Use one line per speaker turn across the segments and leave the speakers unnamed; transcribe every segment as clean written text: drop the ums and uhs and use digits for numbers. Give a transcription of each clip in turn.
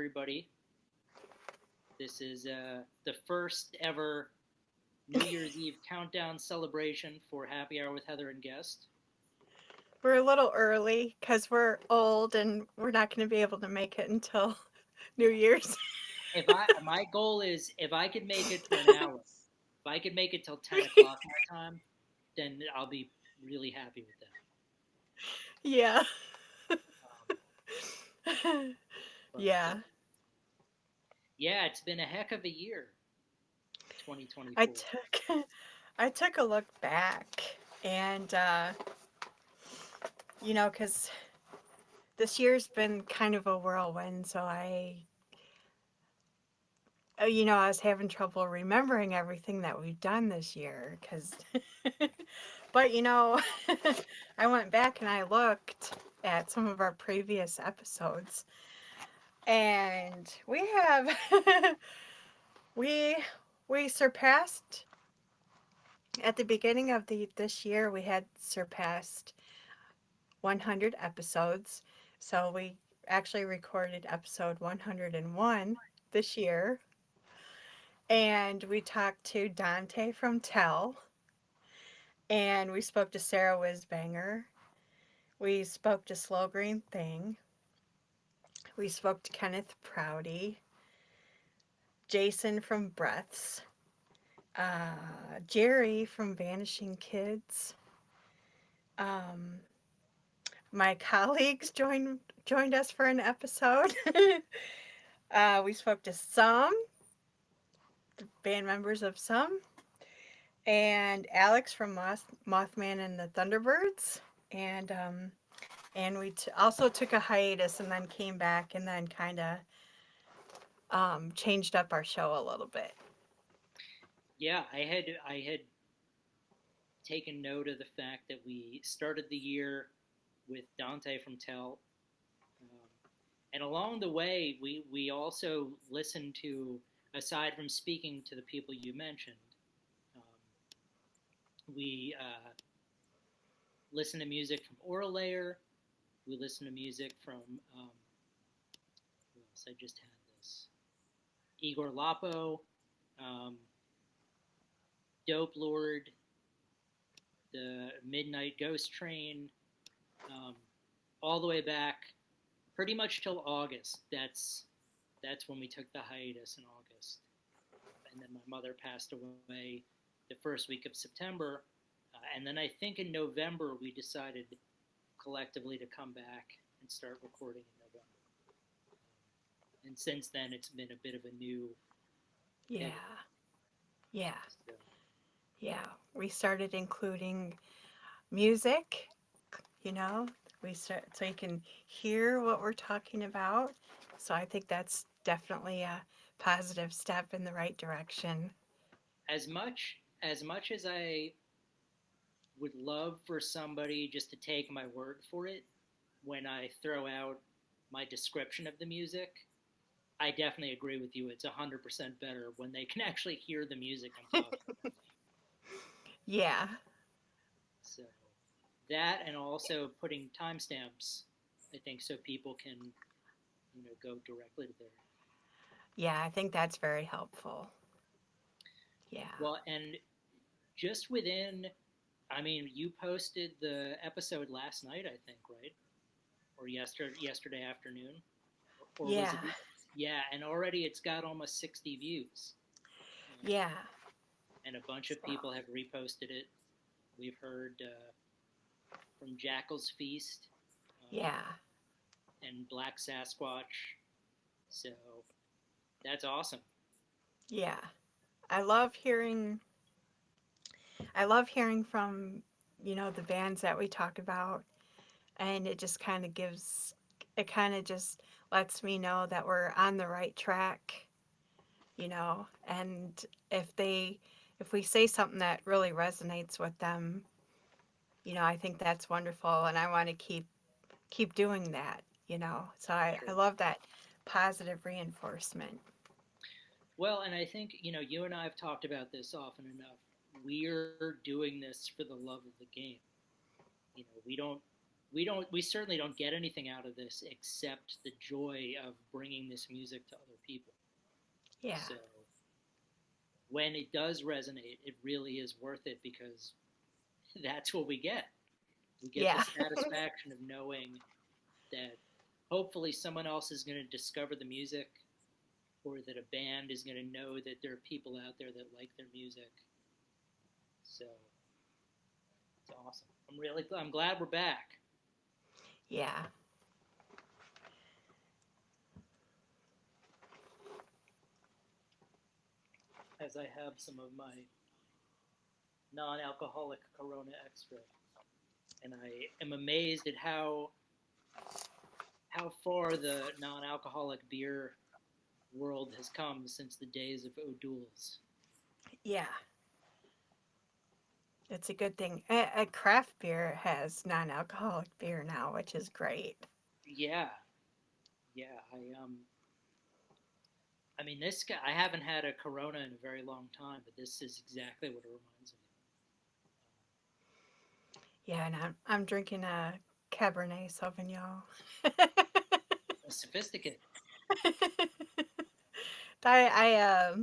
everybody. This is the first ever New Year's Eve countdown celebration for Happy Hour with Heather and Guest.
We're a little early because we're old and we're not going to be able to make it until New Year's.
My goal is if I could make it for an hour, if I could make it till 10 o'clock my time, then I'll be really happy with that.
Yeah.
Um, but
Yeah.
yeah, it's been a heck of a year,
I
2024.
took I took a look back and cuz this year's been kind of a whirlwind, so I was having trouble remembering everything that we've done this year cuz but I went back and I looked at some of our previous episodes and we have we we surpassed at the beginning of this year we had surpassed 100 episodes. So we actually recorded episode 101 this year. And we talked to Dante from Tell. And we spoke to Sarah Wisbanger. We spoke to Slow Green Thing. We spoke to Kenneth Prouty. Jason from Breaths. Jerry from Vanishing Kids. Um, my colleagues joined us for an episode. We spoke to some band members of some, and Alex from Mothman and the Thunderbirds, and we also took a hiatus and then came back and then kind of changed up our show a little bit.
Yeah, I had taken note of the fact that we started the year with Dante from Tell. Um, and along the way, we also listened to, aside from speaking to the people you mentioned, um, we listened to music from Oral Layer. We listened to music from, who else? I just had this. Igor Lapo, um, Dope Lord, the Midnight Ghost Train, um, all the way back pretty much till August. That's when we took the hiatus in August, and then my mother passed away the first week of September, and then I think in November we decided collectively to come back and start recording in November. And since then, it's been a bit of a new
Yeah,
pivot.
yeah,
So,
yeah. We started including music, you know, we start so you can hear what we're talking about. So I think that's definitely a positive step in the right direction.
as much as I would love for somebody just to take my word for it when I throw out my description of the music, I definitely agree with you. It's 100% better when they can actually hear the music I'm talking about.
Yeah.
So that, and also putting timestamps, I think, so people can go directly to there.
Yeah, I think that's very helpful. Yeah.
Well, and just within, I mean, you posted the episode last night, I think, right? Or yesterday afternoon, or was
Yeah.
it? Yeah, and already it's got almost 60 views, um,
Yeah.
and a bunch of
So,
people have reposted it. We've heard from Jackal's Feast, um,
yeah.
and Black Sasquatch, so that's awesome.
Yeah. I love hearing I love hearing from, the bands that we talk about, and it kind of just lets me know that we're on the right track, and if we say something that really resonates with them, I think that's wonderful and I want to keep doing that, So I
Sure.
love that positive reinforcement.
Well, and I think you and I have talked about this often enough. We're doing this for the love of the game. We don't we certainly don't get anything out of this except the joy of bringing this music to other people.
Yeah.
So when it does resonate, it really is worth it because that's what we get. We get the
Yeah.
satisfaction of knowing that hopefully someone else is going to discover the music, or that a band is going to know that there are people out there that like their music. So it's awesome. I'm glad we're back.
Yeah.
As I have some of my non-alcoholic Corona Extra, and I am amazed at how far the non-alcoholic beer world has come since the days of O'Doul's.
Yeah. It's a good thing. A craft beer has non-alcoholic beer now, which is great.
Yeah, yeah. I mean, this guy. I haven't had a Corona in a very long time, but this is exactly what it reminds me
Yeah, and I'm drinking a Cabernet Sauvignon.
of. Sophisticated.
I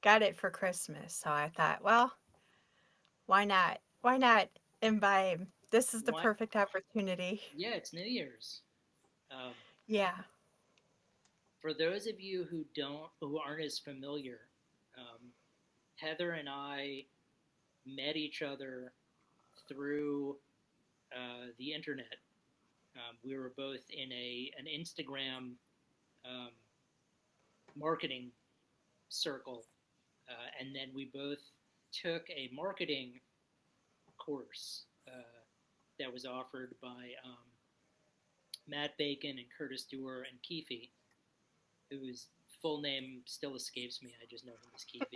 got it for Christmas, so I thought, well, why not? Why not imbibe? This is the
What?
perfect opportunity.
Yeah, it's New Year's. Um,
Yeah.
for those of you who aren't as familiar, um, Heather and I met each other through the internet. We were both in a an Instagram um, marketing circle, and then we both took a marketing course that was offered by Matt Bacon and Curtis Dewar and Keefe, whose full name still escapes me. I just know him as Keefe.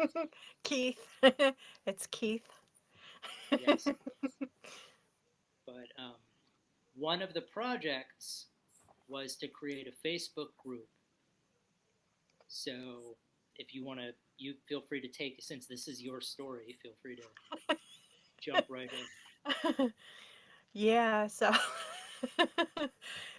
Keith. It's Keith.
Yes, but one of the projects was to create a Facebook group. So if you want to, you feel free to take, since this is your story, feel free to jump right in.
Yeah, so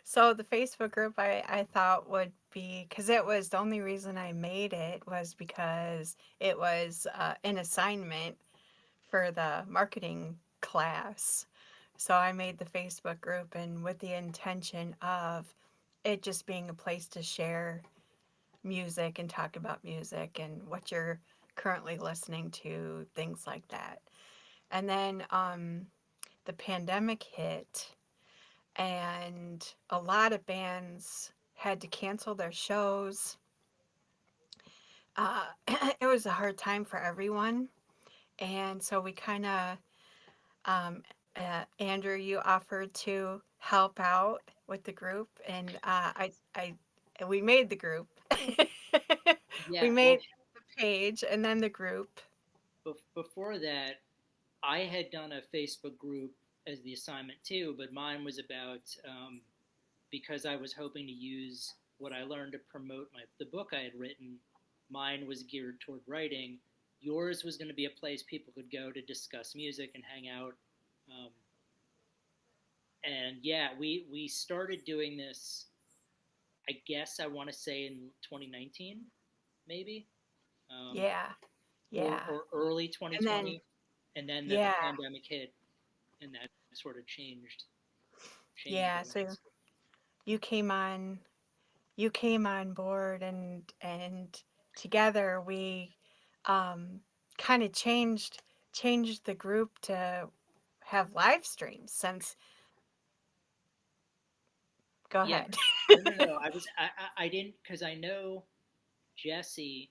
so the Facebook group I thought would be because it was the only reason I made it was because it was an assignment for the marketing class. So I made the Facebook group and with the intention of it just being a place to share music and talk about music and what you're currently listening to, things like that. And then the pandemic hit and a lot of bands had to cancel their shows. Uh, it was a hard time for everyone. And so we kind of, um, Andrew, you offered to help out with the group, and we made the group. We
Yeah,
made
well,
the page and then the group.
before that, I had done a Facebook group as the assignment too, but mine was about because I was hoping to use what I learned to promote the book I had written. Mine was geared toward writing. Yours was going to be a place people could go to discuss music and hang out. Um, and yeah, we started doing this. I guess I want to say in 2019, maybe, um,
Yeah, yeah.
or early
And then
2020, and then the
yeah,
pandemic hit, and that sort of changed
yeah.
the
So
landscape.
you came on you came on board and together we um kind of changed the group to have live streams since go
Yeah,
ahead.
no. I didn't because I know Jesse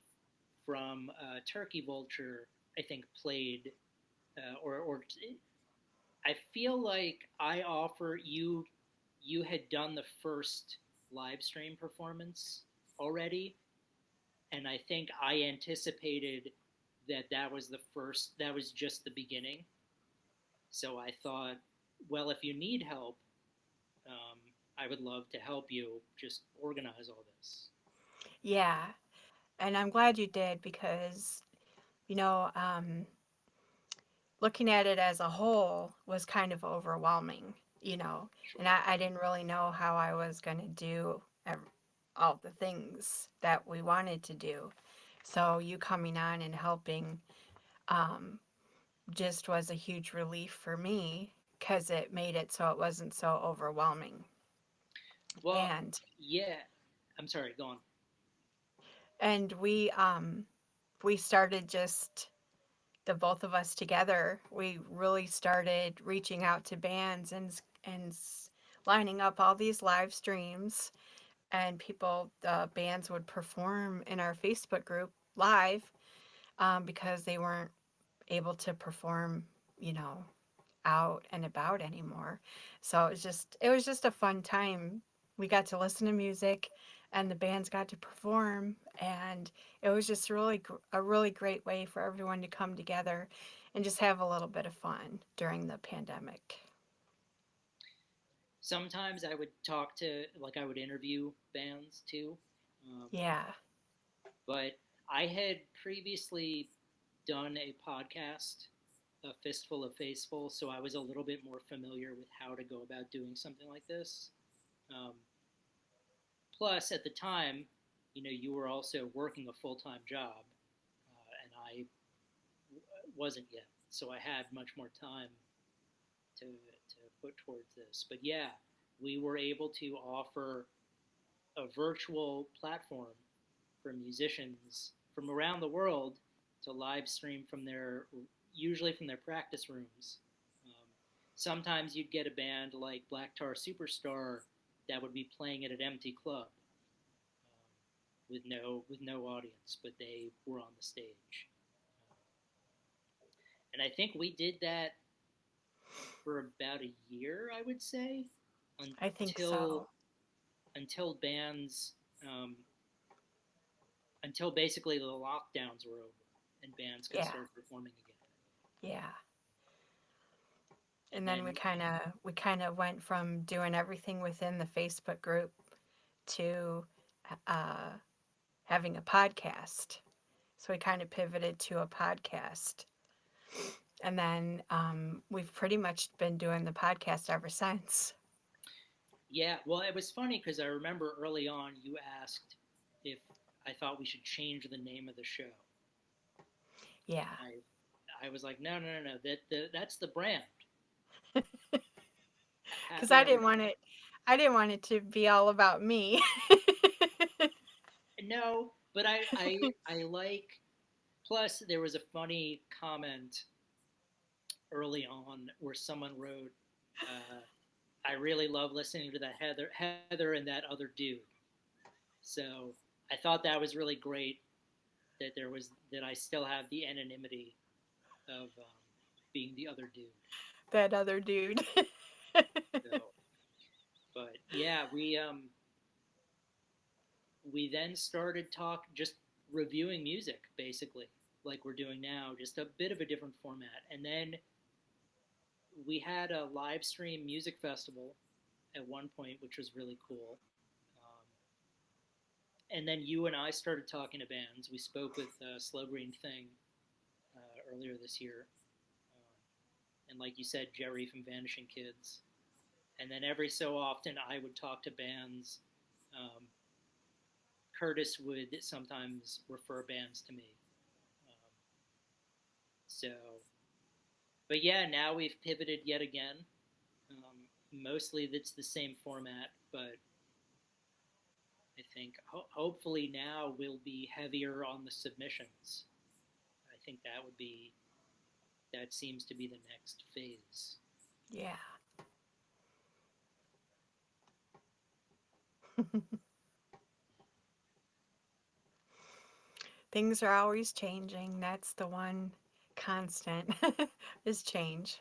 from Turkey Vulture. I think played or I feel like I offer you. You had done the first live stream performance already, and I think I anticipated that that was the first. That was just the beginning. So I thought, well, if you need help, um, I would love to help you just organize all this.
Yeah, and I'm glad you did because you know looking at it as a whole was kind of overwhelming. you know, and
Sure.
I didn't really know how I was going to do all the things that we wanted to do. So you coming on and helping um, just was a huge relief for me because it made it so it wasn't so overwhelming.
Well,
And
yeah. I'm sorry. Go on.
we started just the both of us together. We really started reaching out to bands and lining up all these live streams, and people, the bands would perform in our Facebook group live, because they weren't able to perform, you know, out and about anymore. So it was just a fun time. We got to listen to music, and the bands got to perform, and it was just a really great way for everyone to come together and just have a little bit of fun during the pandemic.
Sometimes I would talk to, like, I would interview bands too. Um,
Yeah.
but I had previously done a podcast, A Fistful of Faceful, so I was a little bit more familiar with how to go about doing something like this. Um, Plus, at the time, you were also working a full time job, and I wasn't yet, so I had much more time to put towards this. But yeah, we were able to offer a virtual platform for musicians from around the world to live stream from usually from their practice rooms. Um, Sometimes you'd get a band like Black Tar Superstar that would be playing at an empty club, with no audience, but they were on the stage. And I think we did that for about a year, I would say,
I think
until
so.
until bands um, until basically the lockdowns were over and bands could
Yeah.
start performing again.
Yeah.
And
And then we
then,
kind of we kind of went from doing everything within the Facebook group to uh, having a podcast. So we kind of pivoted to a podcast. And then we've pretty much been doing the podcast ever since.
yeah, well, it was funny because I remember early on you asked if I thought we should change the name of the show,
Yeah.
and I was like, no, no, no, no, that's the brand.
Because
Happy Hour.
I didn't want it to be all about me.
No, but I like. Plus, there was a funny comment early on where someone wrote, uh, "I really love listening to that Heather and that other dude." So I thought that was really great that I still have the anonymity of being the other dude.
That other dude.
So, but yeah, we then started just reviewing music basically, like we're doing now, just a bit of a different format. And then we had a live stream music festival at one point, which was really cool. Um, and then you and I started talking to bands. We spoke with Slow Green Thing earlier this year, and like you said, Jerry from Vanishing Kids. And then every so often, I would talk to bands. Um, Curtis would sometimes refer bands to me. Um, so, but yeah, now we've pivoted yet again. Mostly, it's the same format, but I think hopefully now we'll be heavier on the submissions. I think that seems to be the next phase.
Yeah. Things are always changing. That's the one constant is change.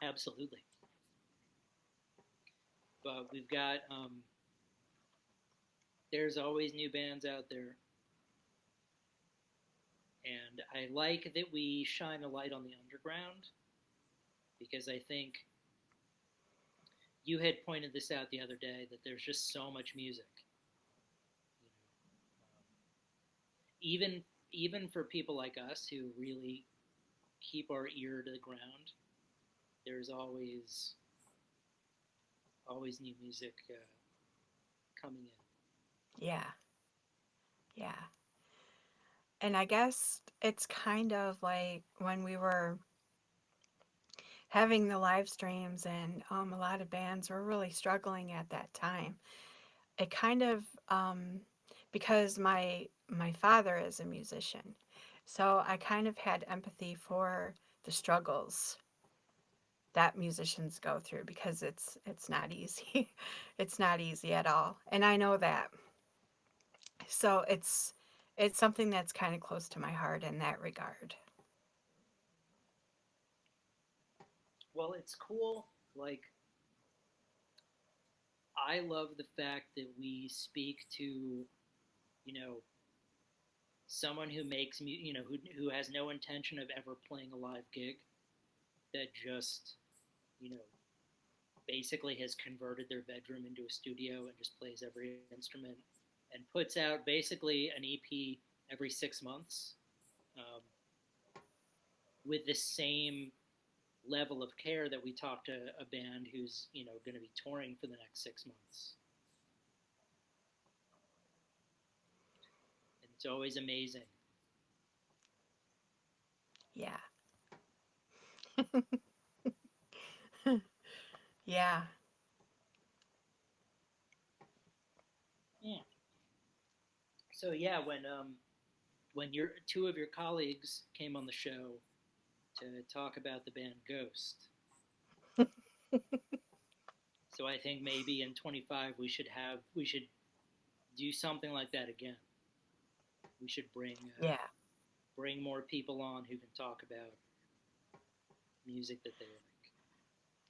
Absolutely, but we've got there's always new bands out there, and I like that we shine a light on the underground because I think you had pointed this out the other day that there's just so much music, you know, even even for people like us who really keep our ear to the ground. there's always new music coming in.
Yeah. Yeah. And I guess it's kind of like when we were having the live streams and a lot of bands were really struggling at that time. It kind of because my father is a musician. So I kind of had empathy for the struggles that musicians go through because it's not easy. It's not easy at all. And I know that. So it's something that's kind of close to my heart in that regard.
Well, it's cool. Like, I love the fact that we speak to, you know, someone who who has no intention of ever playing a live gig, that just, you know, basically has converted their bedroom into a studio and just plays every instrument and puts out basically an EP every 6 months, um, with the same level of care that we talk to a band who's, going to be touring for the next 6 months. And it's always amazing.
Yeah. Yeah.
Yeah. So yeah, when your two of your colleagues came on the show to talk about the band Ghost, so I think maybe in 25 we should do something like that again. We should
Yeah.
bring more people on who can talk about music that they like.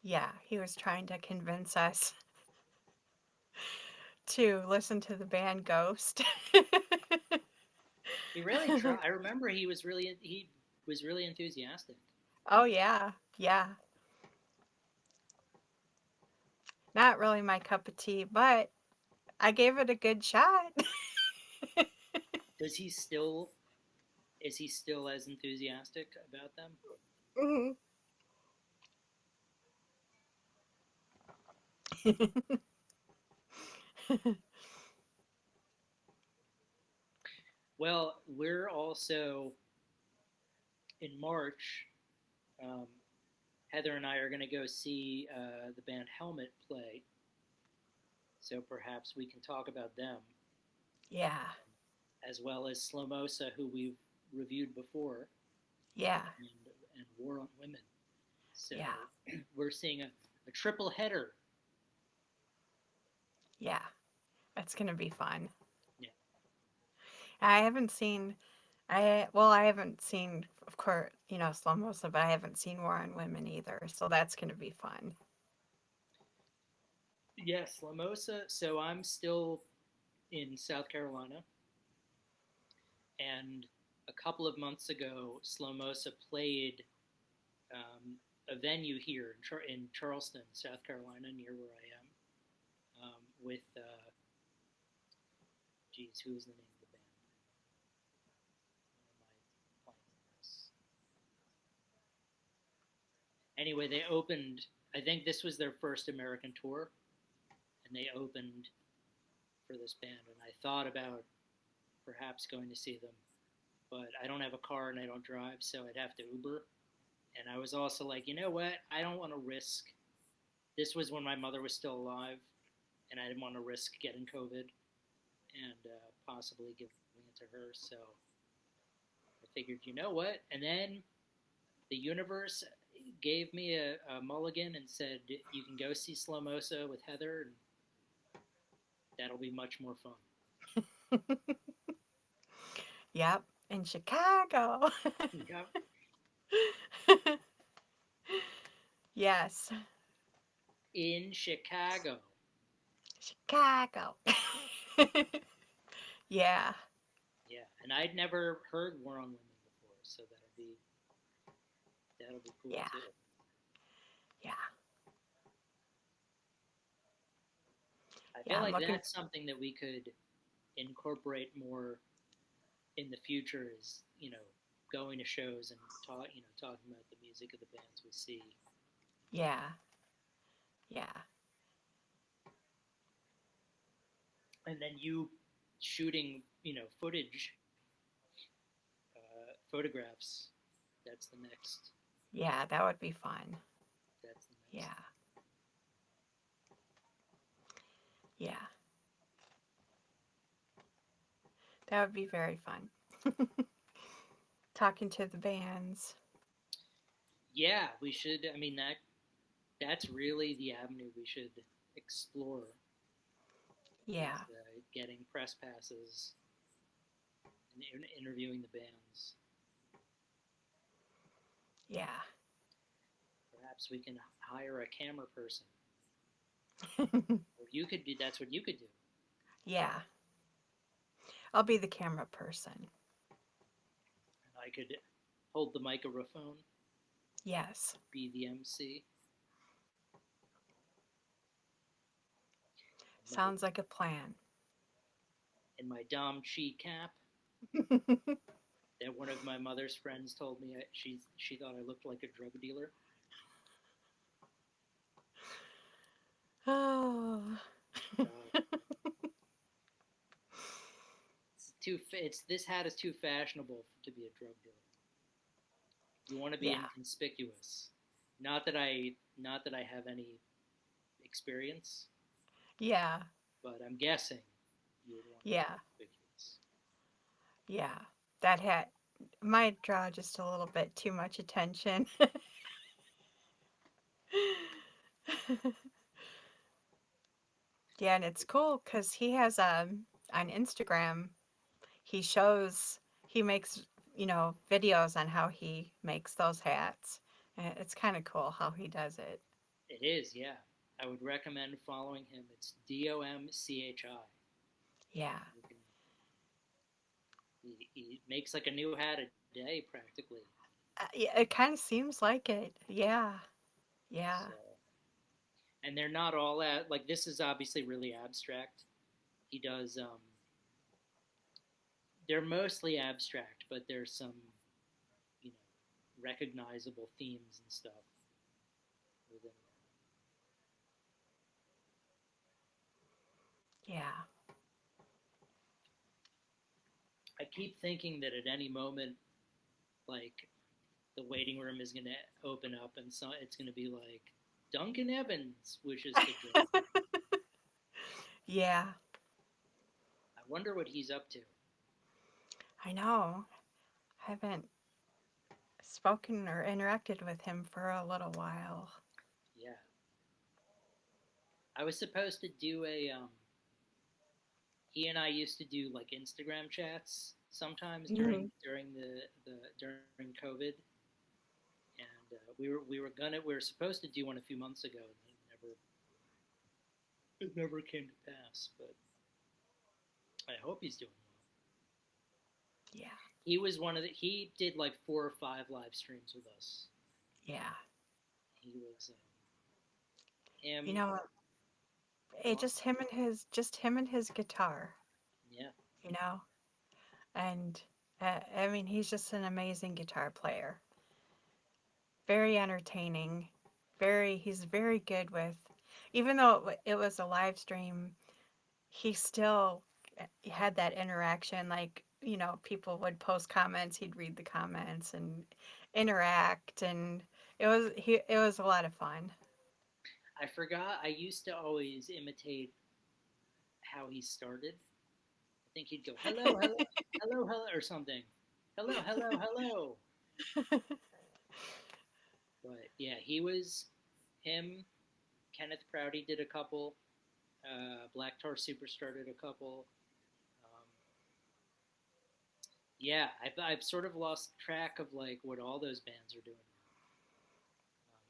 Yeah. He was trying to convince us to listen to the band Ghost.
He really tried. I remember he was really enthusiastic.
Oh yeah. Yeah. Not really my cup of tea, but I gave it a good shot.
Does he still is he still as enthusiastic about them?
Mhm.
Well, we're also in March. Um, Heather and I are going to go see the band Helmet play, so perhaps we can talk about them,
Yeah.
as well as Slomosa, who we've reviewed before,
Yeah.
and War on Women. So
Yeah.
we're seeing a triple header.
Yeah. That's gonna be fun.
Yeah.
I haven't seen I haven't seen, of course, Slow Motion, but I haven't seen War on Women either, so that's gonna be fun.
Yes, Lamosa. So I'm still in South Carolina, and a couple of months ago, Slomosa played um, a venue here in Charleston, South Carolina, near where I am, with, geez, who is the name of the band? Why am I blanking this? Anyway, they opened. I think this was their first American tour, and they opened for this band. And I thought about perhaps going to see them, but I don't have a car and I don't drive, so I'd have to Uber. And I was also like, you know what? I don't want to risk. This was when my mother was still alive, and I didn't want to risk getting COVID and possibly giving it to her. So I figured, you know what? And then the universe gave me a mulligan and said, you can go see Slomosa with Heather, and that'll be much more fun.
Yep, in Chicago.
Yep.
Yes,
In Chicago.
Chicago. Yeah,
Yeah, and I'd never heard War on Women before, so that'll be cool
yeah,
too.
yeah,
I
yeah.
feel
I'm
like
looking.
that's something that we could incorporate more in the future, is, going to shows and talking about the music of the bands we see.
Yeah. Yeah.
And then you shooting, footage, photographs. That's the next.
Yeah, that would be fun.
That's the next
Yeah.
thing.
Yeah. That would be very fun. Talking to the bands.
Yeah, we should. I mean, that's really the avenue we should explore
Yeah.
is getting press passes and interviewing the bands.
Yeah.
Perhaps we can hire a camera person, or you could do. That's what you could do.
Yeah. I'll be the camera person.
And I could hold the microphone,
Yes.
be the MC, in my
Sounds like a plan.
Dom Chi cap that one of my mother's friends told me she thought I looked like a drug dealer.
Oh.
Uh, it's this hat is too fashionable to be a drug dealer. You want to be
Yeah.
inconspicuous. Not that I have any experience,
Yeah.
but I'm guessing you would want to be
Yeah.
conspicuous.
Yeah. That hat might draw just a little bit too much attention. Yeah, and it's cool because he has on Instagram. He makes videos on how he makes those hats. And it's kind of cool how he does it.
It is, yeah. I would recommend following him. It's DOMCHI.
Yeah.
You can, he makes like a new hat a day practically.
Yeah, it kind of seems like it. Yeah. Yeah.
So, and they're not all like this is obviously really abstract. He does they're mostly abstract, but there's some you know recognizable themes and stuff within there.
Yeah.
I keep thinking that at any moment, like the waiting room is going to open up and so it's going to be like Duncan Evans wishes to join.
Yeah.
I wonder what he's up to.
I know. I haven't spoken or interacted with him for a little while.
Yeah, I was supposed to do a. He and I used to do like Instagram chats sometimes
Mhm.
during the during COVID, and we were supposed to do one a few months ago, and it never came to pass. But I hope he's doing well.
Yeah.
He was one of the. He did like 4 or 5 live streams with us.
Yeah.
He was
You
him.
know, just him and his guitar,
Yeah,
you know? And I mean, he's just an amazing guitar player. Very entertaining. He's very good with, even though it was a live stream, he still had that interaction. Like, people would post comments, he'd read the comments and interact. And it was a lot of fun.
I forgot. I used to always imitate how he started. I think he'd go hello, hello, hello, hello, or something. Hello, hello, hello. But yeah, he was him. Kenneth Prouty did a couple. Black Tar Superstar did a couple. Um, yeah, I've sort of lost track of like what all those bands are doing now.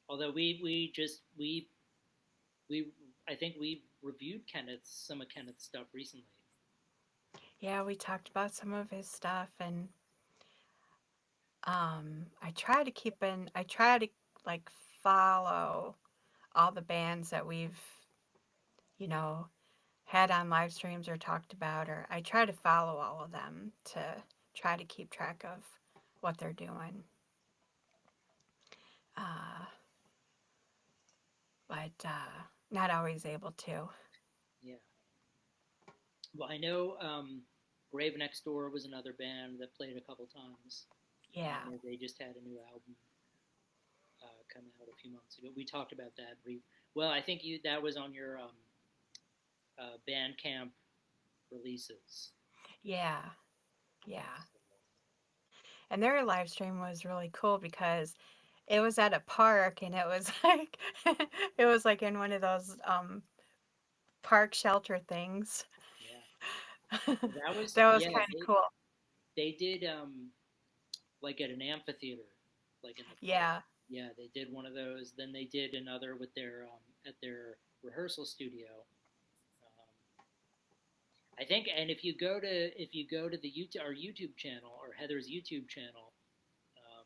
Although we I think we reviewed Kenneth's some of Kenneth's stuff recently.
Yeah, we talked about some of his stuff, and I try to like follow all the bands that we've, you know, had on live streams or talked about, or I try to follow all of them to try to keep track of what they're doing. Uh, but not always able to.
Yeah. Well, I know Grave Next Door was another band that played a couple times, and
Yeah,
they just had a new album come out a few months ago. We talked about that. Well, I think you that was on your Bandcamp releases.
yeah, yeah. And their live stream was really cool because it was at a park and it was like it was like in one of those park shelter things.
Yeah, that was
That was
yeah.
kind of cool.
They did like at an amphitheater, like in the park.
Yeah.
Yeah, they did one of those. Then they did another with their at their rehearsal studio. I think, and if you go to the YouTube our YouTube channel or Heather's YouTube channel, um,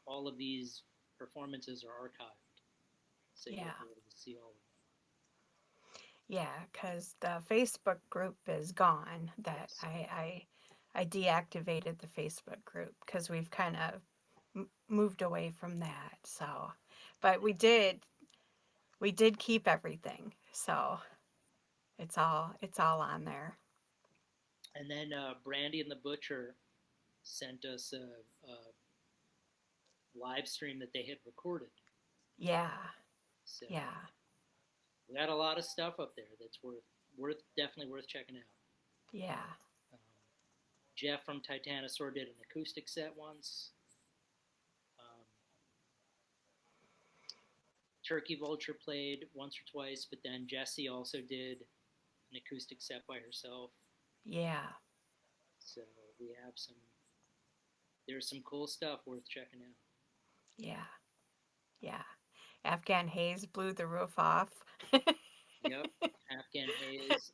all of these performances are archived, so you'll
Yeah.
be able to see all of
Yeah, because the Facebook group is gone.
them.
That
Yes.
I deactivated the Facebook group because we've kind of moved away from that. So, but we did keep everything. So it's all on there.
And then Brandy and the Butcher sent us a live stream that they had recorded.
Yeah.
So
Yeah.
we got a lot of stuff up there that's worth definitely worth checking out.
Yeah.
Um, Jeff from Titanosaur did an acoustic set once. Um, Turkey Vulture played once or twice, but then Jessie also did an acoustic set by herself.
Yeah.
So we have there's some cool stuff worth checking out.
Yeah. Yeah. Afghan Haze blew the roof off.
Yep, Afghan Haze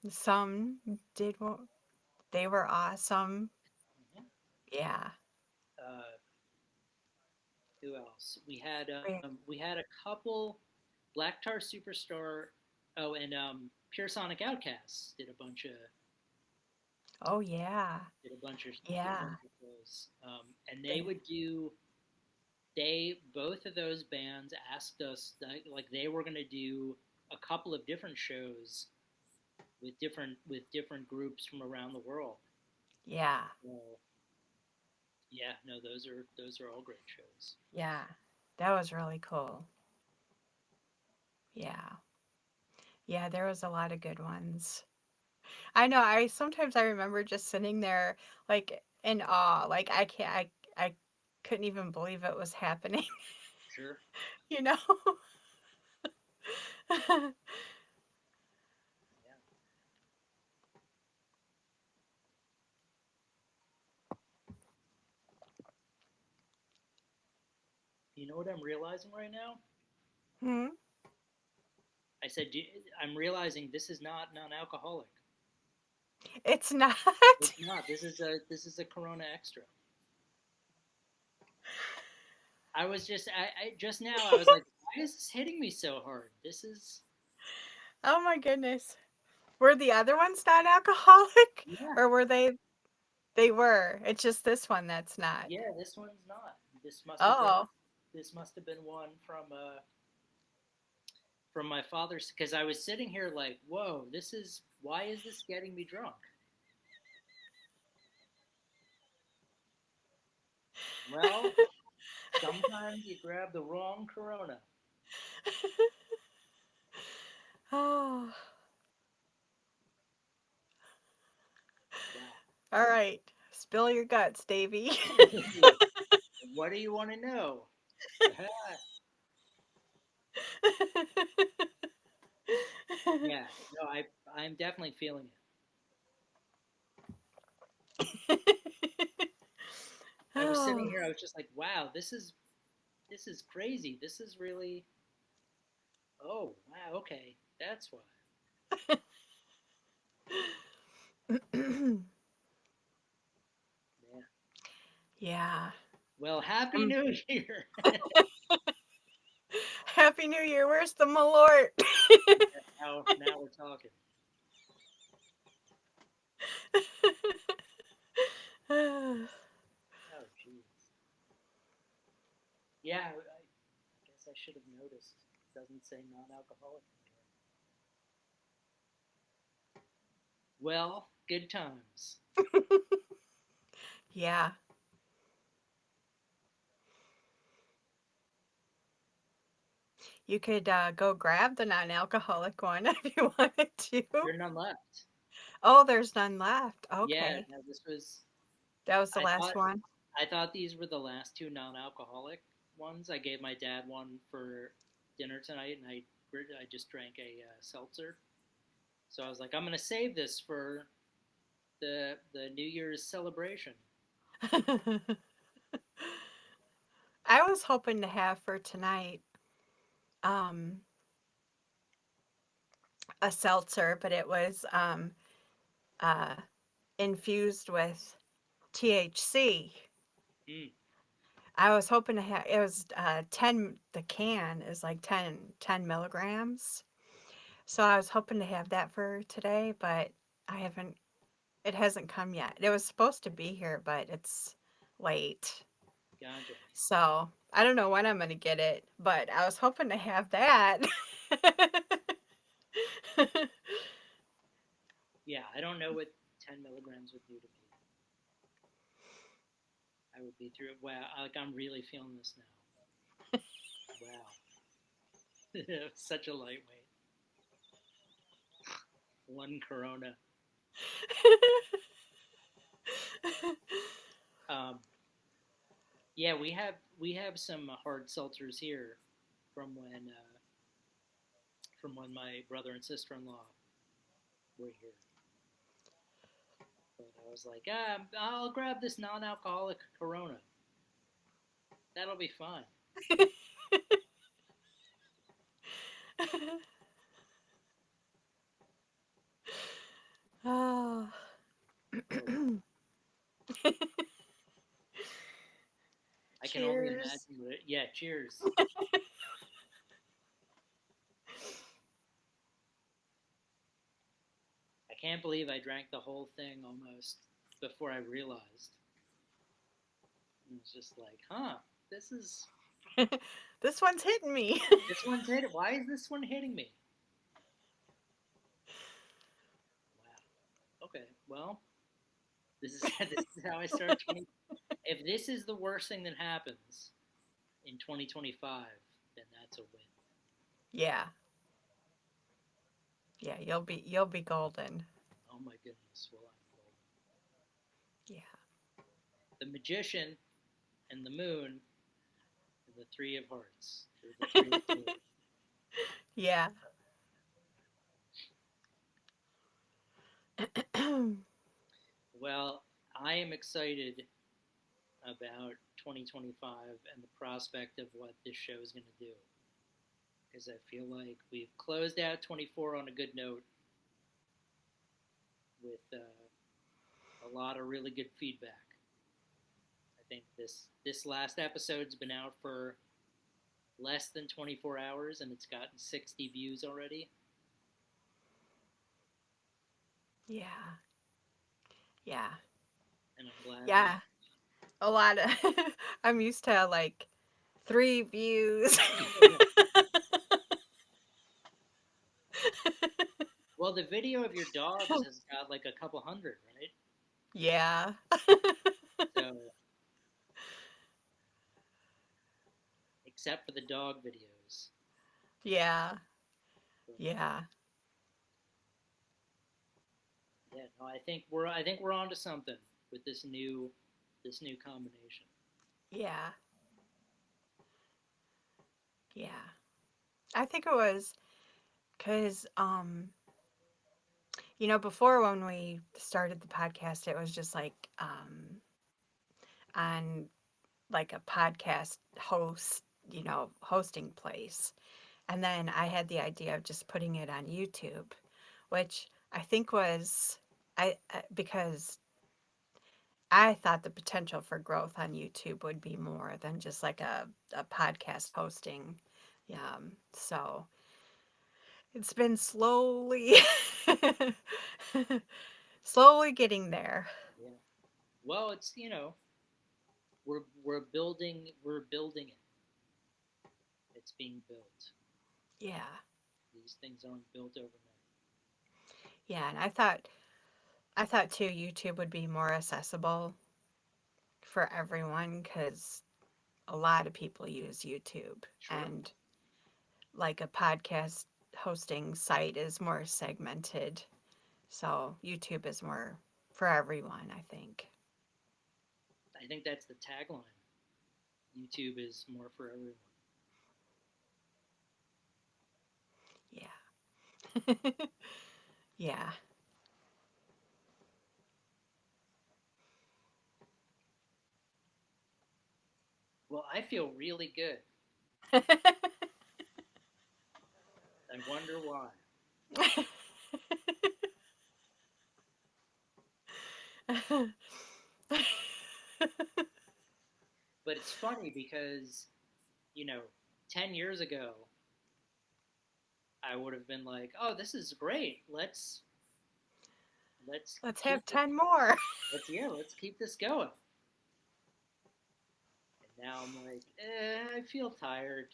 and
Some did. They were awesome.
mhm.
Yeah.
uh, who else?
Great.
We had a couple Black Tar Superstar. Oh, and Pure Sonic Outcasts
Oh yeah.
did a
Yeah.
bunch of those, and they
They,
would do they both of those bands asked us like they were going to do a couple of different shows with different groups from around the world.
yeah.
So yeah, no, those are all great shows.
Yeah. That was really cool. Yeah. Yeah, there was a lot of good ones. I know, I remember just sitting there like in awe. Like I couldn't even believe it was happening,
Sure.
you know?
Yeah. You know what I'm realizing right now?
Hmm?
I said I'm realizing this is not non-alcoholic.
It's not.
It's not. This is a Corona Extra. I just now I was like, why is this hitting me so hard? This is
Oh my goodness. Were the other ones not alcoholic?
yeah,
Or were they? They were. It's just this one that's not.
yeah. This one's not.
Oh.
This must have been one from my father's because I was sitting here like, whoa, this is why is this getting me drunk? Well, sometimes you grab the wrong Corona.
Oh.
Wow.
All right. Spill your guts, Davy.
What do you want to know? Yeah, no, I'm definitely feeling it. I was sitting
Oh.
here, I was just like, wow, this is crazy. This is really oh wow, okay, that's why. Yeah.
Yeah.
Well, Happy
Um,
New Year.
Happy New Year. Where's the Malort?
Now we're talking. Oh jeez. Yeah, I guess I should have noticed. Doesn't say non-alcoholic in here. Well, good times.
Yeah. You could go grab the non-alcoholic one if you wanted to.
There's none left.
Oh, there's none left.
Yeah,
Okay.
no, this was.
That was the
I
last
thought
one.
I thought these were the last two non-alcoholic ones. I gave my dad one for dinner tonight, and I just drank a seltzer. So I was like, I'm gonna save this for the New Year's celebration.
I was hoping to have for tonight um, a seltzer, but it was uh, infused with THC.
Mm,
I was hoping to have it was 10, the can is like 10 milligrams. So I was hoping to have that for today, but I haven't, it hasn't come yet. It was supposed to be here, but it's late.
gotcha.
So I don't know when I'm going to get it, but I was hoping to have that.
Yeah, I don't know what 10 milligrams would do to me. I would be through it. Wow, like I'm really feeling this now. Wow, such a lightweight. One Corona. Um, yeah, we have some hard seltzers here from when my brother and sister-in-law were here. But I was like, I'll grab this non-alcoholic Corona. That'll be fine.
Oh.
Oh wow, I can only
Cheers.
imagine what it. Yeah, cheers. I can't believe I drank the whole thing almost before I realized. It was just like, huh, this is
This one's hitting me.
this one's hitting. Why is this one hitting me? Wow. Okay. Well, this is this is how I start 20. If this is the worst thing that happens in 2025, then that's a win.
Yeah. Yeah, you'll be golden.
Oh my goodness. Well, I'm golden.
Yeah.
The magician and the moon and the three of hearts. Or the three of swords.
Yeah.
Well, I am excited about 2025 and the prospect of what this show is going to do. Because I feel like we've closed out 24 on a good note with a lot of really good feedback. I think this last episode's been out for less than 24 hours and it's gotten 60 views already.
Yeah. Yeah.
And I'm glad that.
Yeah. A lot of I'm used to like 3 views.
Well, the video of your dogs has got like a couple hundred, right?
Yeah.
So, except for the dog videos.
Yeah.
But
Yeah.
yeah, no, I think we're onto something with this new combination.
Yeah. Yeah. I think it was cuz before when we started the podcast it was just like on like a podcast hosting place. And then I had the idea of just putting it on YouTube, which I think was because I thought the potential for growth on YouTube would be more than just like a podcast hosting. So it's been slowly slowly getting there.
Yeah. Well, it's we're building it. It's being built.
Yeah.
These things aren't built overnight.
Yeah, and I thought too YouTube would be more accessible for everyone cuz a lot of people use YouTube,
Sure.
and like a podcast hosting site is more segmented. So YouTube is more for everyone, I think.
I think that's the tagline. YouTube is more for everyone.
Yeah. Yeah.
Well, I feel really good. I wonder why. But it's funny because, you know, 10 years ago, I would have been like, "Oh, this is great. Let's
Let's
keep
have
it.
10 more.
Let's keep this going." And now I'm like, I feel tired.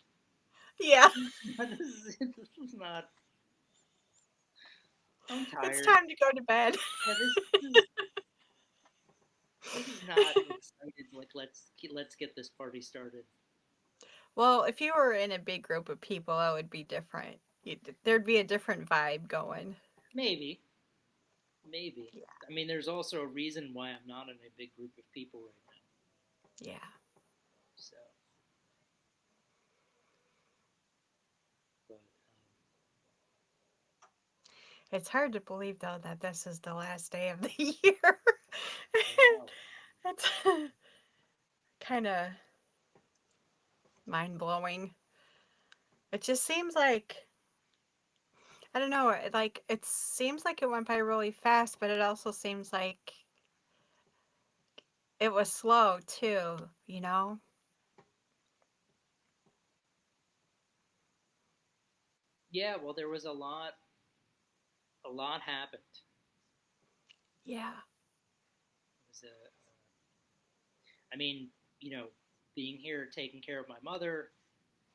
Yeah.
This is not. I'm
It's
tired.
time to go to bed.
Yeah, this is not excited. Like let's get this party started.
Well, if you were in a big group of people, it would be different. There'd be a different vibe going.
Maybe, maybe.
Yeah.
I mean, there's also a reason why I'm not in a big group of people right now.
Yeah.
So, but
It's hard to believe, though, that this is the last day of the year.
I know.
It's kind of mind blowing. It just seems like, I don't know, it seems like it went by really fast, but it also seems like it was slow too, you know?
Yeah, well, there was a lot happened.
Yeah.
It was I mean, you know, being here, taking care of my mother,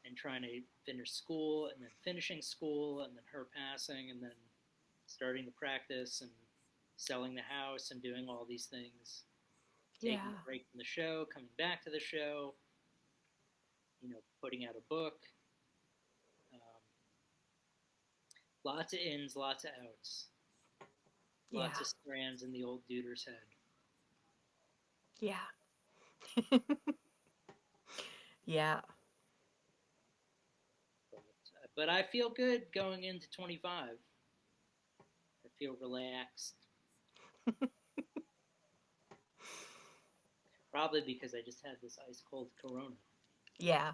and trying to finish school, and then finishing school, and then her passing, and then starting to practice and selling the house and doing all these things, taking
Yeah.
a break from the show, coming back to the show, putting out a book. Um, Lots of ins, lots of outs, lots
Yeah.
of strands in the old duder's head.
Yeah. Yeah.
But I feel good going into 25. I feel relaxed, probably because I just had this ice cold Corona.
Yeah.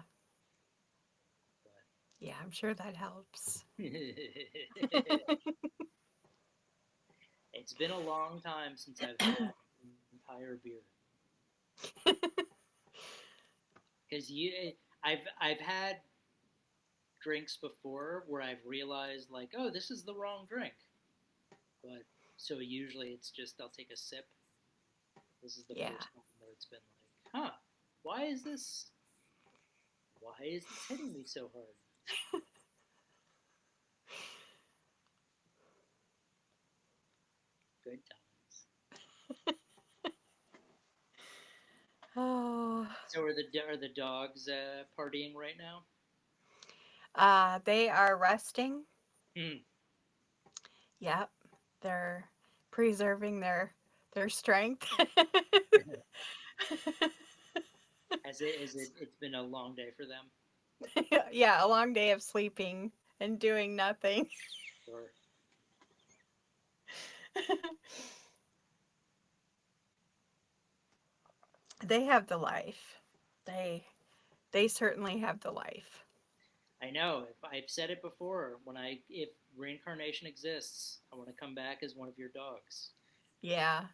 But
Yeah, I'm sure that helps.
it's been a long time since I've had an entire beer. Because I've had drinks before where I've realized like, oh, this is the wrong drink. But so usually it's just I'll take a sip. This is the
Yeah.
first time where it's been like, huh, why is this? Why is this hitting me so hard? Good times.
Oh.
So are the dogs partying right now?
They are resting.
Hmm.
Yep. They're preserving their strength.
It's been a long day for them.
Yeah, a long day of sleeping and doing nothing.
Or
They have the life. They they certainly have the life.
I know if I've said it before, if reincarnation exists, I want to come back as one of your dogs.
Yeah.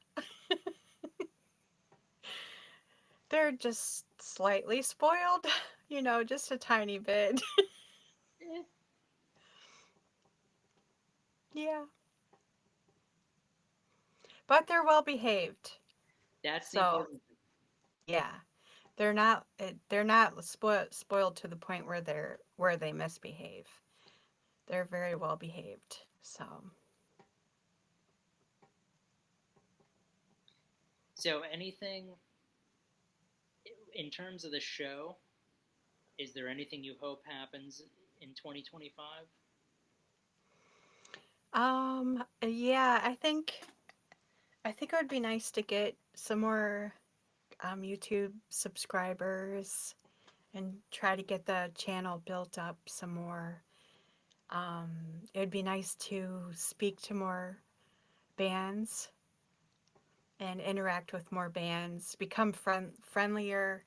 They're just slightly spoiled, just a tiny bit.
Eh,
Yeah. But they're well behaved.
that's the
So,
important thing.
yeah. They're not spoiled to the point where they misbehave. they're very well behaved. So,
So, anything in terms of the show, is there anything you hope happens in 2025?
yeah, I think it would be nice to get some more YouTube subscribers and try to get the channel built up some more. Um, it would be nice to speak to more bands and interact with more bands, become friendlier,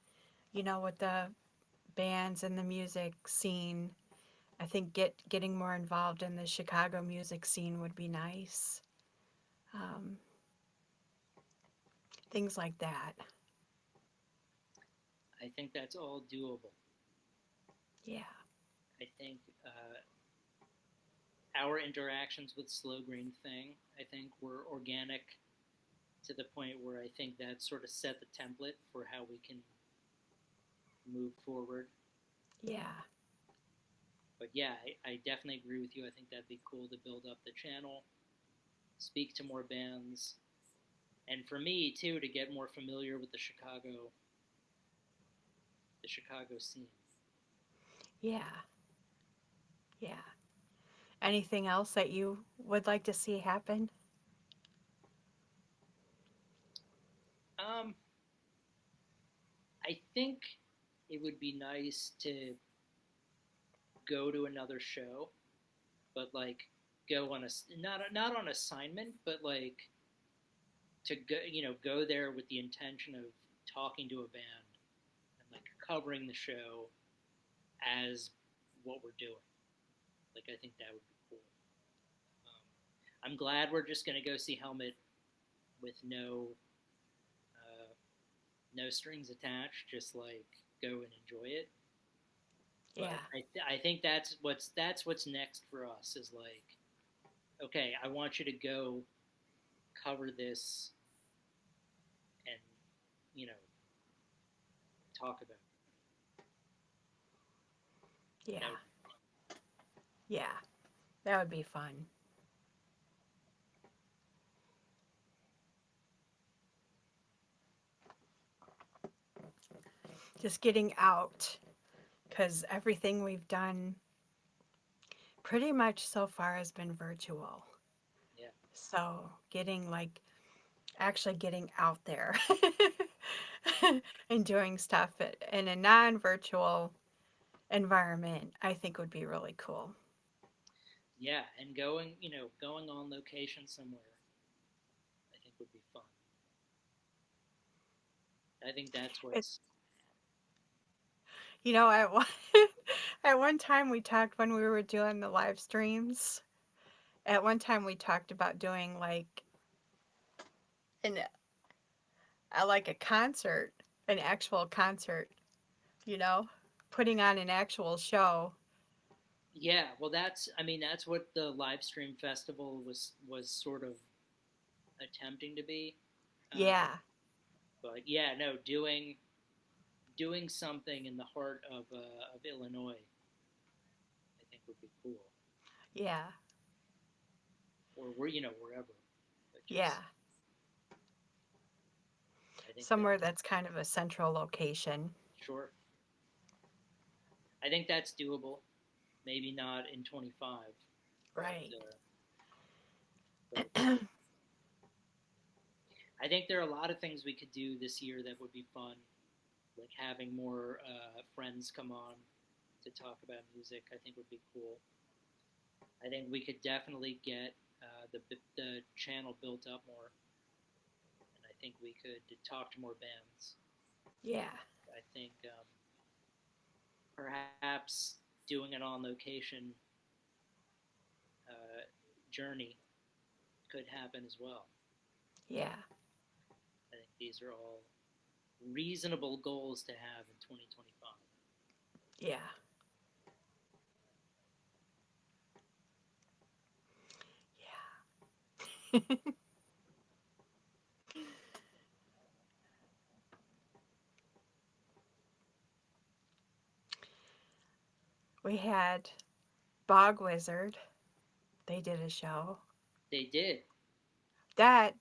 with the bands and the music scene. I think getting more involved in the Chicago music scene would be nice. Um, things like that.
I think that's all doable.
Yeah.
I think our interactions with Slow Green Thing, I think, were organic to the point where I think that sort of set the template for how we can move forward.
Yeah.
But yeah, I definitely agree with you. I think that'd be cool to build up the channel, speak to more bands, and for me too to get more familiar with the Chicago scene.
Yeah. Yeah. Anything else that you would like to see happen?
Um, I think it would be nice to go to another show, but like go on a not on assignment, but like to go go there with the intention of talking to a band and like covering the show as what we're doing. Like I think that would be cool. I'm glad we're just gonna go see Helmet with uh, no strings attached, just like go and enjoy it.
Yeah.
But I think that's what's next for us is like, okay, I want you to go cover this and you know talk about it.
Yeah.
That would,
Yeah. That would be fun. Just getting out because everything we've done pretty much so far has been virtual.
yeah,
So getting actually getting out there and doing stuff in a non virtual environment, I think would be really cool.
yeah, and going on location somewhere, I think would be fun. I think that's
It,
what's
at at one time we talked when we were doing the live streams. At one time we talked about doing an like a concert, an actual concert, you know, putting on an actual show.
yeah. Well, that's what the live stream festival was sort of attempting to be. Uh,
Yeah,
but yeah, no, doing something in the heart of Illinois, I think would be cool,
yeah,
or wherever. But
yeah.
just I think that
Somewhere that's kind of a central location.
sure, I think that's doable. Maybe not in 25, but
Right.
but I think there are a lot of things we could do this year that would be fun, like having more friends come on to talk about music. I think would be cool. I think we could definitely get the channel built up more, and I think we could talk to more bands.
Yeah.
I think perhaps doing an on location uh, journey could happen as well.
Yeah.
I think these are all reasonable goals to have in 2025.
Yeah. Yeah. We had Bog Wizard. They did a show.
They did.
That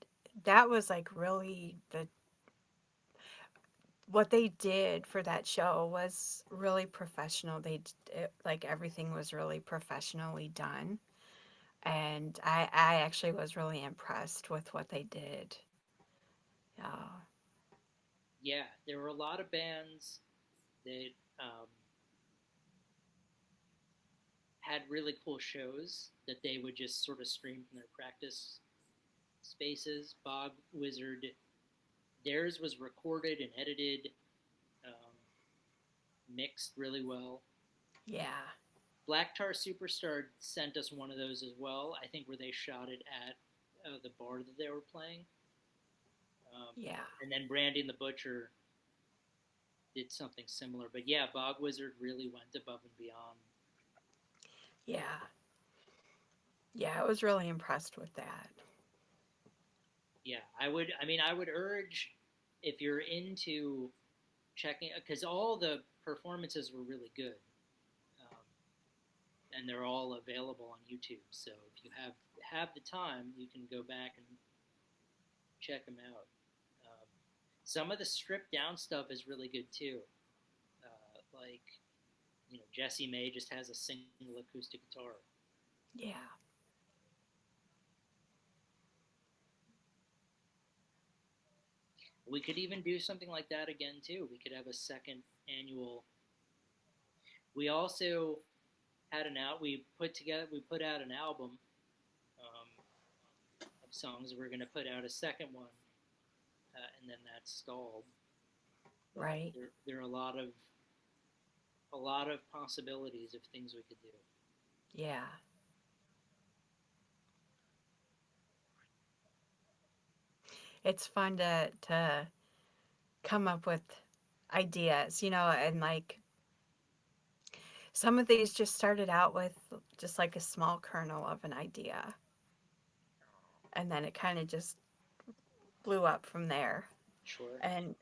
that was like really the what they did for that show was really professional. Like everything was really professionally done, and I actually was really impressed with what they did. Uh,
Yeah, there were a lot of bands that um, had really cool shows that they would just sort of stream from their practice spaces. Bog Wizard, theirs was recorded and edited, um, mixed really well.
yeah,
Black Tar Superstar sent us one of those as well. I think where they shot it at the bar that they were playing.
yeah,
And then Brandy and the Butcher did something similar. But yeah, Bog Wizard really went above and beyond.
yeah, yeah. I was really impressed with that.
Yeah, I would. I mean, I would urge if you're into checking because all the performances were really good, um, and they're all available on YouTube. So if you have the time, you can go back and check them out. Um, some of the stripped down stuff is really good too. Like Jesse May just has a single acoustic guitar.
Yeah,
We could even do something like that again too. We could have a second annual. We also had an out. We put out an album um, of songs. We're going to put out a second one, and then that's stalled. But
right.
there are a lot of possibilities of things we could do.
Yeah, it's fun to come up with ideas, and like some of these just started out with just like a small kernel of an idea, and then it kind of just blew up from there.
Sure.
And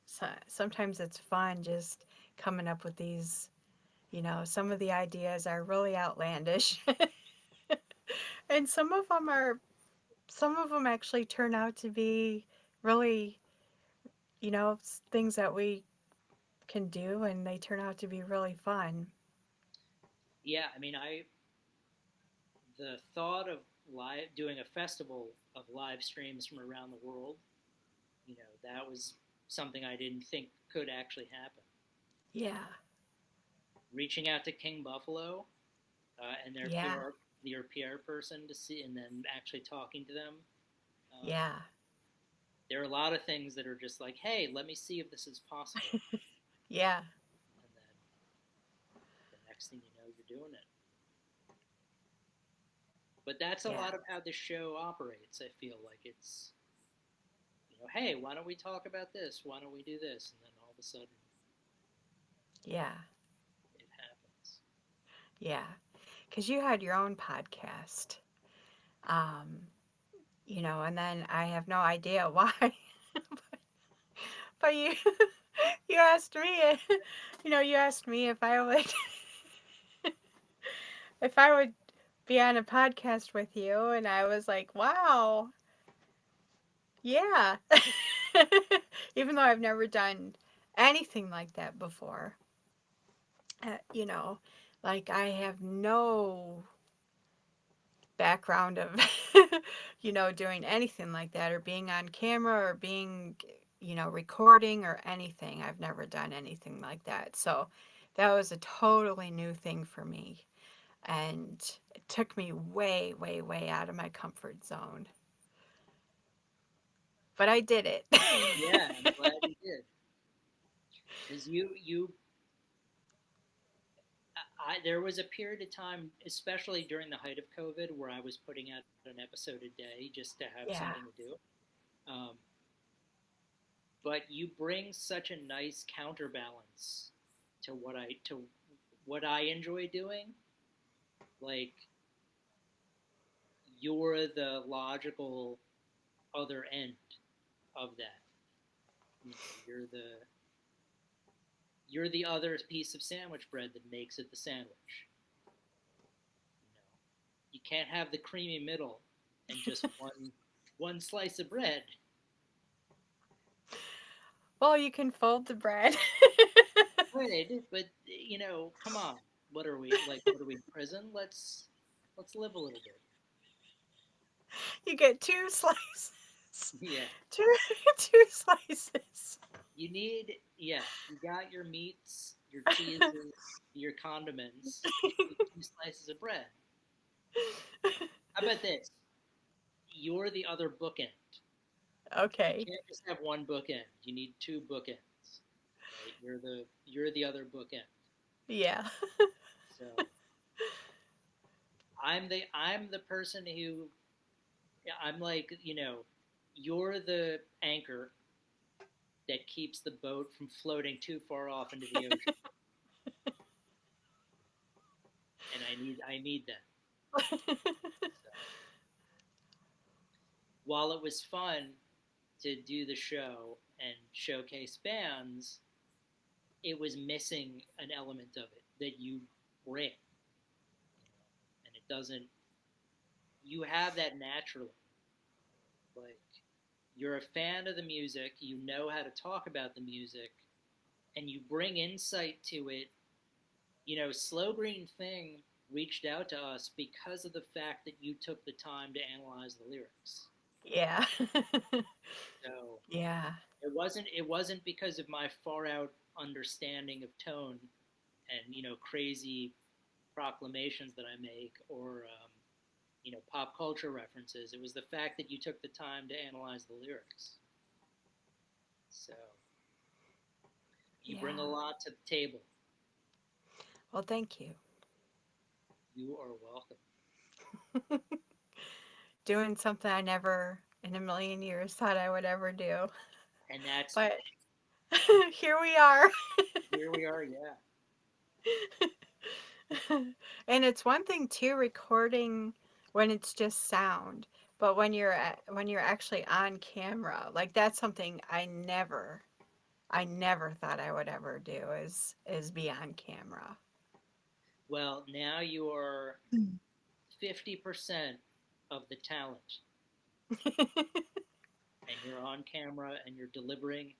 sometimes it's fun just coming up with these, some of the ideas are really outlandish. And some of them actually turn out to be really, things that we can do, and they turn out to be really fun.
Yeah, I mean, I the thought of live doing a festival of live streams from around the world, that was something I didn't think could actually happen.
Yeah,
Reaching out to King Buffalo and
yeah,
their PR person to see, and then actually talking to them. Um,
yeah,
there are a lot of things that are just like, hey, let me see if this is possible,
yeah,
and then the next thing you know, you're doing it. But that's a
yeah,
lot of how this show operates. I feel like it's hey, why don't we talk about this? Why don't we do this? And then all of a sudden,
yeah,
it happens.
yeah. Because you had your own podcast, um, and then I have no idea why, but you you asked me, you asked me if I would be on a podcast with you, and I was like, wow, yeah. Even though I've never done anything like that before, uh, you know, like I have no background of, doing anything like that or being on camera or being, recording or anything. I've never done anything like that. So that was a totally new thing for me. And it took me way, way, way out of my comfort zone. But I did it.
Yeah, I'm glad you did because there was a period of time, especially during the height of COVID, where I was putting out an episode a day just to have
Yeah.
something to do. Um, but you bring such a nice counterbalance to what I enjoy doing. Like you're the logical other end of that. You know, you're the other piece of sandwich bread that makes it the sandwich. You can't have the creamy middle and just one slice of bread.
Well, you can fold the bread.
Bread, but come on. What are we like? What are we in prison? Let's live a little bit.
You get two slices.
Yeah,
Two two slices.
yeah. You got your meats, your cheeses, your condiments. You need two slices of bread. How about this? You're the other bookend. You
Okay.
can't just have one bookend. You need two bookends, right? You're the other bookend.
Yeah.
So I'm the person who I'm like you're the anchor that keeps the boat from floating too far off into the ocean, and I need that. So while it was fun to do the show and showcase bands, it was missing an element of it that you bring, and it doesn't. You have that naturally. Like you're a fan of the music, you know how to talk about the music, and you bring insight to it. Slow Green Thing reached out to us because of the fact that you took the time to analyze the lyrics.
Yeah.
So
Yeah.
it wasn't because of my far out understanding of tone and crazy proclamations that I make or pop culture references. It was the fact that you took the time to analyze the lyrics. So you bring a
Yeah.
lot to the table.
Well, thank you.
You are welcome.
Doing something I never in a million years thought I would ever do.
And that's
But here we are.
here we are. Yeah.
And it's one thing too recording when it's just sound, but when you're actually on camera, like that's something I never thought I would ever do is be on camera.
Well, now you are 50% of the talent, and you're on camera and you're delivering.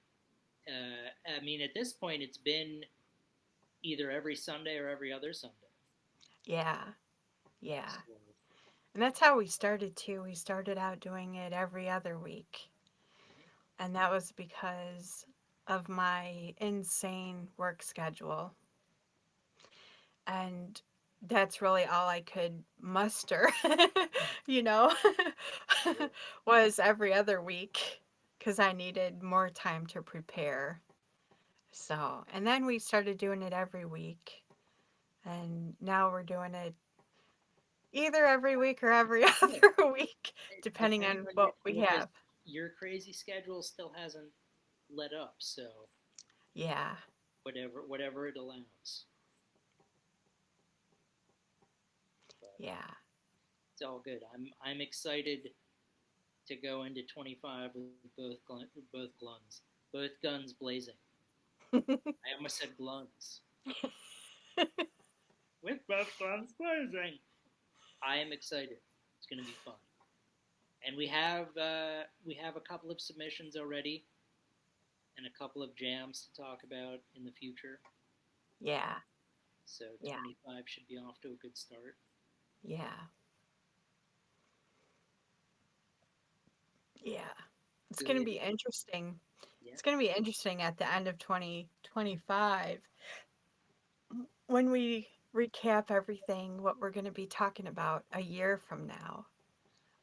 I mean, at this point, it's been either every Sunday or every other Sunday.
Yeah. Yeah.
So,
And that's how we started too. We started out doing it every other week. And that was because of my insane work schedule. And that's really all I could muster, you know,
sure.
was every other week because I needed more time to prepare. So, and then we started doing it every week. And now we're doing it either every week or every
Yeah,
other week, depending
depending
on
on
what we
because
have.
your crazy schedule still hasn't let up. So
Yeah.
whatever it allows. But
Yeah.
it's all good. I'm excited to go into 25 with both guns blazing. I almost said gluns. With both guns blazing. I am excited. It's going to be fun, and we have a couple of submissions already, and a couple of jams to talk about in the future.
Yeah.
So
Yeah.
25 should be off to a good start.
Yeah. Yeah. It's going to
Good.
be interesting.
Yeah.
It's going to be interesting at the end of 2025 when we recap everything, what we're going to be talking about a year from now,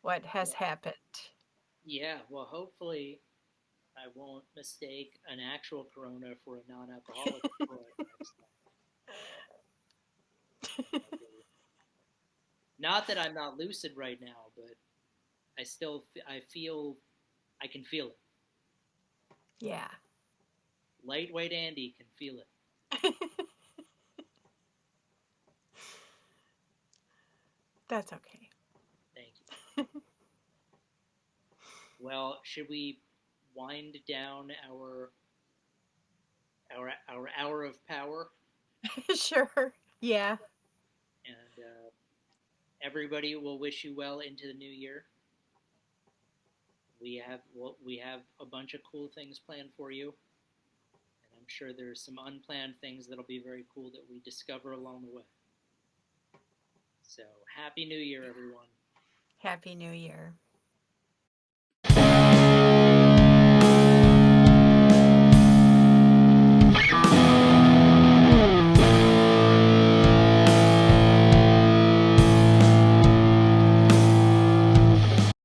what has
Well,
happened.
yeah. Well, hopefully I won't mistake an actual Corona for a non-alcoholic Corona next time. Not that I'm not lucid right now, but I feel I can feel it.
Yeah.
Lightweight Andy can feel it.
That's okay.
Thank you. Well, should we wind down our hour of power?
Sure. Yeah.
And everybody will wish you well into the new year. We have a bunch of cool things planned for you, and I'm sure there's some unplanned things that'll be very cool that we discover along the way. So, Happy New Year, everyone.
Happy New Year.